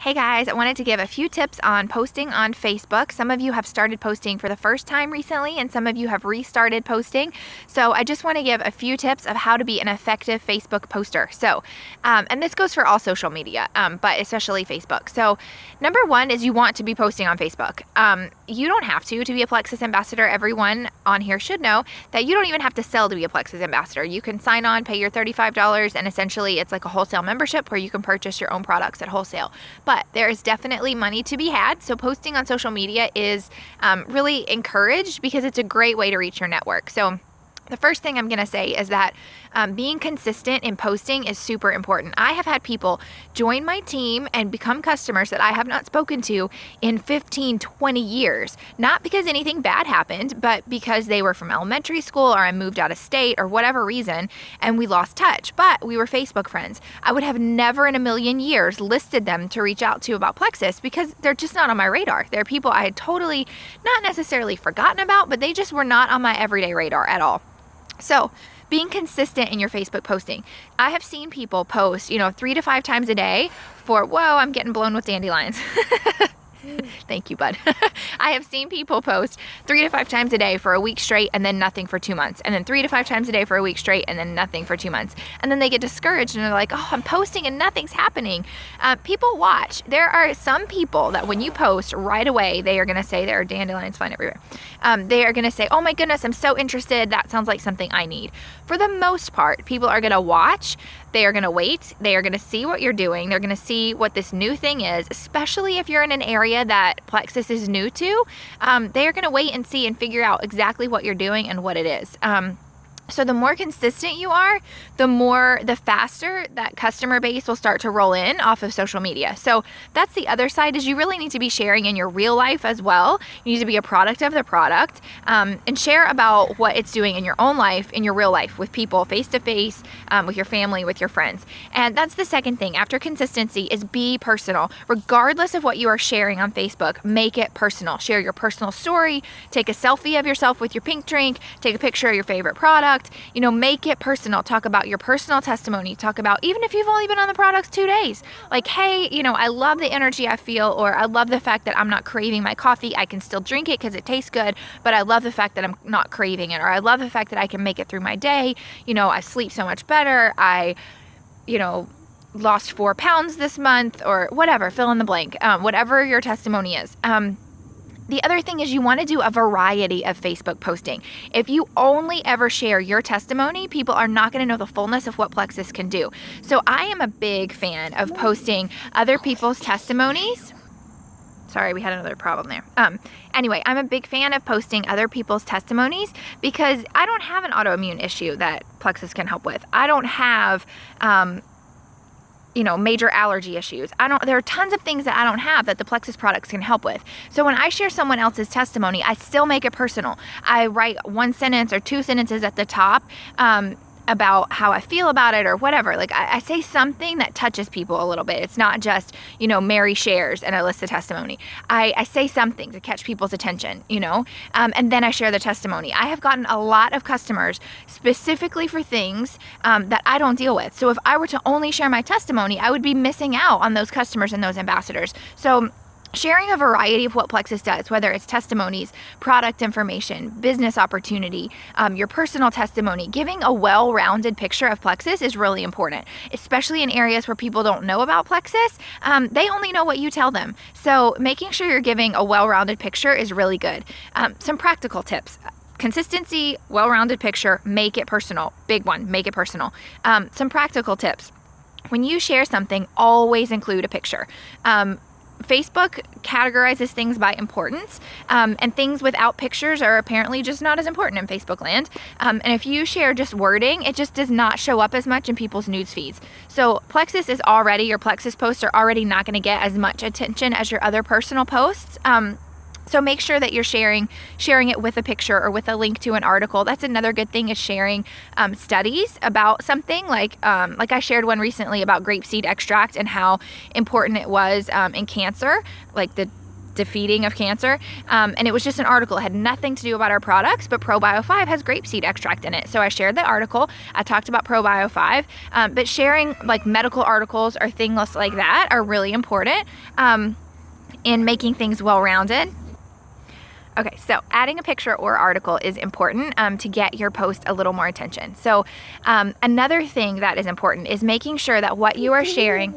Hey guys, I wanted to give a few tips on posting on Facebook. Some of you have started posting for the first time recently, and some of you have restarted posting. So I just want to give a few tips of how to be an effective Facebook poster. And this goes for all social media, but especially Facebook. So number one is you want to be posting on Facebook. You don't have to be a Plexus ambassador. Everyone on here should know that you don't even have to sell to be a Plexus ambassador. You can sign on, pay your $35, and essentially it's like a wholesale membership where you can purchase your own products at wholesale. But there is definitely money to be had. So posting on social media is really encouraged because it's a great way to reach your network. So the first thing I'm going to say is that being consistent in posting is super important. I have had people join my team and become customers that I have not spoken to in 15, 20 years. Not because anything bad happened, but because they were from elementary school or I moved out of state or whatever reason, and we lost touch. But we were Facebook friends. I would have never in a million years listed them to reach out to about Plexus because they're just not on my radar. They're people I had totally not necessarily forgotten about, but they just were not on my everyday radar at all. So being consistent in your Facebook posting. I have seen people post, 3 to 5 times a day for, whoa, I'm getting blown with dandelions. Thank you, bud. I have seen people post 3 to 5 times a day for a week straight and then nothing for 2 months. And then 3 to 5 times a day for a week straight and then nothing for 2 months. And then they get discouraged and they're like, oh, I'm posting and nothing's happening. People watch. There are some people that when you post right away, they are going to say, there are dandelions flying everywhere. They are going to say, oh my goodness, I'm so interested. That sounds like something I need. For the most part, people are going to watch. They are going to wait. They are going to see what you're doing. They're going to see what this new thing is, especially if you're in an area that Plexus is new to. They are going to wait and see and figure out exactly what you're doing and what it is. So the more consistent you are, the faster that customer base will start to roll in off of social media. So that's the other side, is you really need to be sharing in your real life as well. You need to be a product of the product, and share about what it's doing in your own life, in your real life, with people face to face, with your family, with your friends. And that's the second thing after consistency, is be personal. Regardless of what you are sharing on Facebook, make it personal. Share your personal story, take a selfie of yourself with your pink drink, take a picture of your favorite product. Make it personal. Talk about your personal testimony. Talk about, even if you've only been on the products 2 days, like, hey, I love the energy I feel, or I love the fact that I'm not craving my coffee. I can still drink it because it tastes good, but I love the fact that I'm not craving it, or I love the fact that I can make it through my day. I sleep so much better. I, lost 4 pounds this month, or whatever, fill in the blank, whatever your testimony is. The other thing is you want to do a variety of Facebook posting. If you only ever share your testimony, people are not going to know the fullness of what Plexus can do. So I am a big fan of posting other people's testimonies. Sorry, we had another problem there. Anyway, I'm a big fan of posting other people's testimonies because I don't have an autoimmune issue that Plexus can help with. I don't have major allergy issues. There are tons of things that I don't have that the Plexus products can help with. So when I share someone else's testimony, I still make it personal. I write 1 sentence or 2 sentences at the top, about how I feel about it or whatever. Like I say something that touches people a little bit. It's not just, Mary shares and I list the testimony. I say something to catch people's attention, and then I share the testimony. I have gotten a lot of customers specifically for things that I don't deal with. So if I were to only share my testimony, I would be missing out on those customers and those ambassadors. So sharing a variety of what Plexus does, whether it's testimonies, product information, business opportunity, your personal testimony, giving a well-rounded picture of Plexus is really important, especially in areas where people don't know about Plexus. They only know what you tell them. So making sure you're giving a well-rounded picture is really good. Some practical tips. Consistency, well-rounded picture, make it personal. Big one, make it personal. Some practical tips. When you share something, always include a picture. Facebook categorizes things by importance, and things without pictures are apparently just not as important in Facebook land. And if you share just wording, it just does not show up as much in people's news feeds. So your Plexus posts are already not going to get as much attention as your other personal posts. So make sure that you're sharing it with a picture or with a link to an article. That's another good thing, is sharing studies about something. Like I shared one recently about grapeseed extract and how important it was in cancer, like the defeating of cancer. And it was just an article. It had nothing to do about our products, but ProBio 5 has grapeseed extract in it. So I shared the article. I talked about ProBio 5, but sharing like medical articles or things like that are really important in making things well-rounded. Okay, so adding a picture or article is important to get your post a little more attention. So another thing that is important is making sure that what you are sharing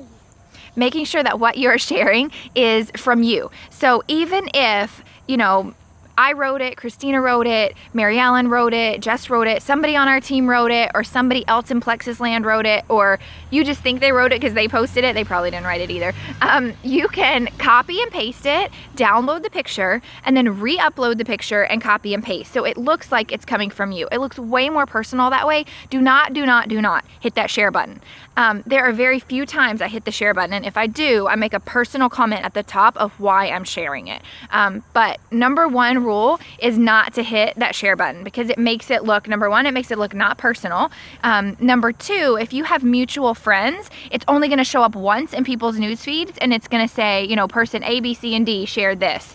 is from you. So even if, you know, I wrote it, Christina wrote it, Mary Ellen wrote it, Jess wrote it, somebody on our team wrote it, or somebody else in Plexus land wrote it, or you just think they wrote it because they posted it. They probably didn't write it either. You can copy and paste it, download the picture, and then re-upload the picture and copy and paste. So it looks like it's coming from you. It looks way more personal that way. Do not hit that share button. There are very few times I hit the share button, and if I do, I make a personal comment at the top of why I'm sharing it. But number one rule is not to hit that share button because it makes it look, number one, it makes it look not personal. Number two, if you have mutual friends, it's only going to show up once in people's news feeds, and it's going to say, you know, person A, B, C, and D shared this.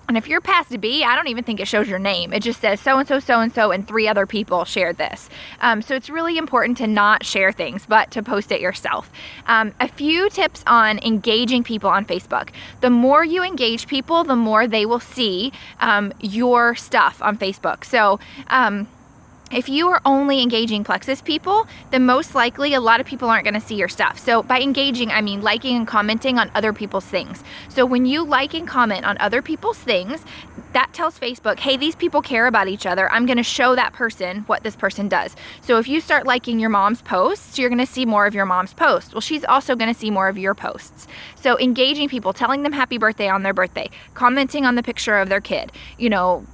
And if you're past B, I don't even think it shows your name. It just says so-and-so, so-and-so, and 3 other people shared this. So it's really important to not share things, but to post it yourself. A few tips on engaging people on Facebook. The more you engage people, the more they will see your stuff on Facebook. So, if you are only engaging Plexus people, then most likely a lot of people aren't going to see your stuff. So by engaging, I mean liking and commenting on other people's things. So when you like and comment on other people's things, that tells Facebook, hey, these people care about each other. I'm going to show that person what this person does. So if you start liking your mom's posts, you're going to see more of your mom's posts. Well, she's also going to see more of your posts. So engaging people, telling them happy birthday on their birthday, commenting on the picture of their kid, you know,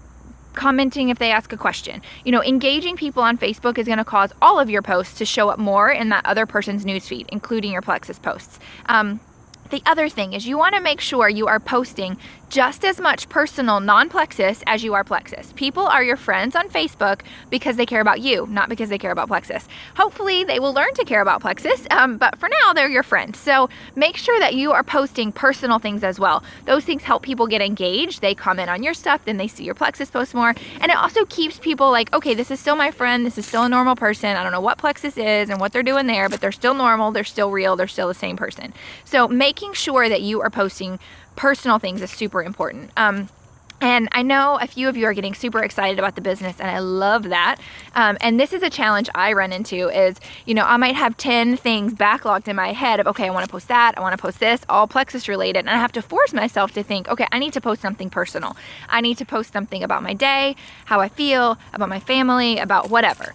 commenting if they ask a question. You know, engaging people on Facebook is going to cause all of your posts to show up more in that other person's newsfeed, including your Plexus posts. The other thing is you want to make sure you are posting just as much personal non-Plexus as you are Plexus. People are your friends on Facebook because they care about you, not because they care about Plexus. Hopefully they will learn to care about Plexus, but for now they're your friends. So make sure that you are posting personal things as well. Those things help people get engaged. They comment on your stuff, then they see your Plexus post more, and it also keeps people like, okay, this is still my friend, this is still a normal person. I don't know what Plexus is and what they're doing there, but they're still normal, they're still real, they're still the same person. So making sure that you are posting personal things is super important. And I know a few of you are getting super excited about the business, and I love that. And this is a challenge I run into is, you know, I might have 10 things backlogged in my head of, okay, I want to post that, I want to post this, all Plexus related. And I have to force myself to think, okay, I need to post something personal. I need to post something about my day, how I feel, about my family, about whatever.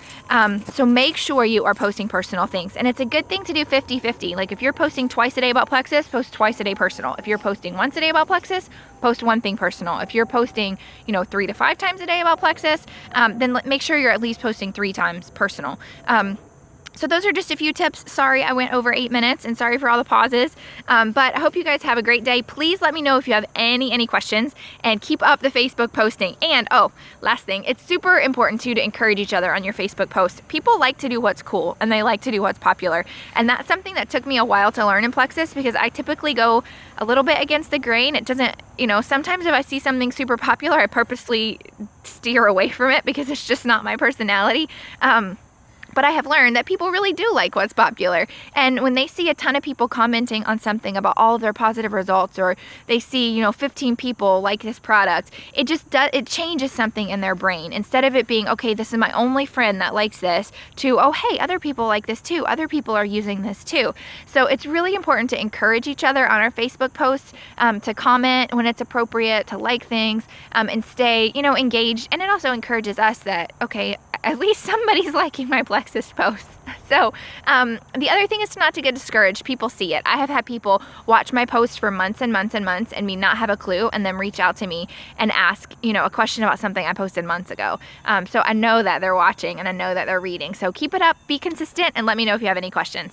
So make sure you are posting personal things. And it's a good thing to do 50-50. Like if you're posting twice a day about Plexus, post twice a day personal. If you're posting once a day about Plexus, post one thing personal. If you're posting, you know, 3 to 5 times a day about Plexus, then make sure you're at least posting 3 times personal. So those are just a few tips. Sorry I went over 8 minutes, and sorry for all the pauses, but I hope you guys have a great day. Please let me know if you have any questions, and keep up the Facebook posting. And oh, last thing, it's super important too to encourage each other on your Facebook posts. People like to do what's cool, and they like to do what's popular, and that's something that took me a while to learn in Plexus because I typically go a little bit against the grain. It doesn't, you know, sometimes if I see something super popular, I purposely steer away from it because it's just not my personality. But I have learned that people really do like what's popular. And when they see a ton of people commenting on something about all of their positive results, or they see, you know, 15 people like this product, it just does, it changes something in their brain. Instead of it being, okay, this is my only friend that likes this, to, oh, hey, other people like this too. Other people are using this too. So it's really important to encourage each other on our Facebook posts, to comment when it's appropriate, to like things, and stay, you know, engaged. And it also encourages us that, okay, at least somebody's liking my Plexus posts. So the other thing is not to get discouraged. People see it. I have had people watch my posts for months and months and months and me not have a clue, and then reach out to me and ask, you know, a question about something I posted months ago. So I know that they're watching and I know that they're reading. So keep it up, be consistent, and let me know if you have any questions.